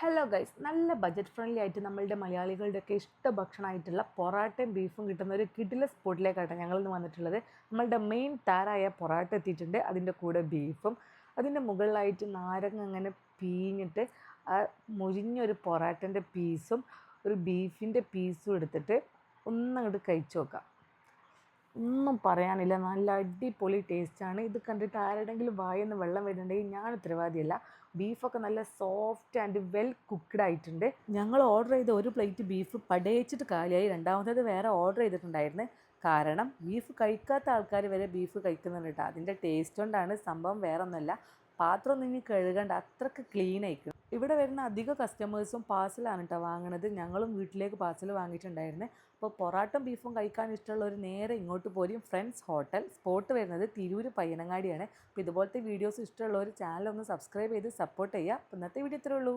Hello guys, നല്ല budget friendly ആയിട്ട് നമ്മളുടെ മലയാളികളുടെയൊക്കെ ഇഷ്ട ഭക്ഷണമായിട്ടുള്ള പൊറാട്ടയും ബീഫും കിട്ടുന്ന ഒരു കിടില സ്പോട്ടിലേക്കാണ് ഞങ്ങളിന്ന് വന്നിട്ടുള്ളത്. നമ്മളുടെ മെയിൻ താരമായ പൊറാട്ട എത്തിയിട്ടുണ്ട്, അതിൻ്റെ കൂടെ ബീഫും. അതിൻ്റെ മുകളിലായിട്ട് നാരങ്ങ അങ്ങനെ പീഞ്ഞിട്ട് ആ മുരിഞ്ഞൊരു പൊറാട്ടൻ്റെ പീസും ഒരു ബീഫിൻ്റെ പീസും എടുത്തിട്ട് ഒന്നങ്ങോട്ട് കഴിച്ചു നോക്കാം. ഒന്നും പറയാനില്ല, നല്ല അടിപൊളി ടേസ്റ്റാണ്. ഇത് കണ്ടിട്ട് ആരുടെങ്കിലും വായെന്ന് വെള്ളം വരുന്നുണ്ടെങ്കിൽ ഞാൻ ഉത്തരവാദിയല്ല. ബീഫൊക്കെ നല്ല സോഫ്റ്റ് ആൻഡ് വെൽ കുക്ക്ഡ് ആയിട്ടുണ്ട്. ഞങ്ങൾ ഓർഡർ ചെയ്ത ഒരു പ്ലേറ്റ് ബീഫ് പടയിച്ചിട്ട് കാലിയായി. രണ്ടാമത്തേത് വേറെ ഓർഡർ ചെയ്തിട്ടുണ്ടായിരുന്നു. കാരണം ബീഫ് കഴിക്കാത്ത ആൾക്കാർ വരെ ബീഫ് കഴിക്കുന്നുണ്ട് കേട്ടോ. അതിൻ്റെ ടേസ്റ്റ് കൊണ്ടാണ്, സംഭവം വേറെ ഒന്നുമല്ല. പാത്രം നിങ്ങൾ കഴുകേണ്ട, അത്രയ്ക്ക് ക്ലീൻ ആയിരിക്കും. ഇവിടെ വരുന്ന അധിക കസ്റ്റമേഴ്സും പാഴ്സലാണ് കേട്ടോ വാങ്ങണത്. ഞങ്ങളും വീട്ടിലേക്ക് പാഴ്സൽ വാങ്ങിയിട്ടുണ്ടായിരുന്നു. അപ്പോൾ പൊറാട്ടും ബീഫും കഴിക്കാൻ ഇഷ്ടമുള്ളവർ നേരെ ഇങ്ങോട്ട് പോരും. Friends hotel. സ്പോട്ട് വരുന്നത് തിരൂർ പയ്യനങ്ങാടിയാണ്. അപ്പോൾ ഇതുപോലത്തെ വീഡിയോസ് ഇഷ്ടമുള്ളവർ ചാനൽ ഒന്ന് സബ്സ്ക്രൈബ് ചെയ്ത് സപ്പോർട്ട് ചെയ്യുക. അപ്പോൾ ഇന്നത്തെ വീഡിയോ ഇത്രയേ ഉള്ളൂ.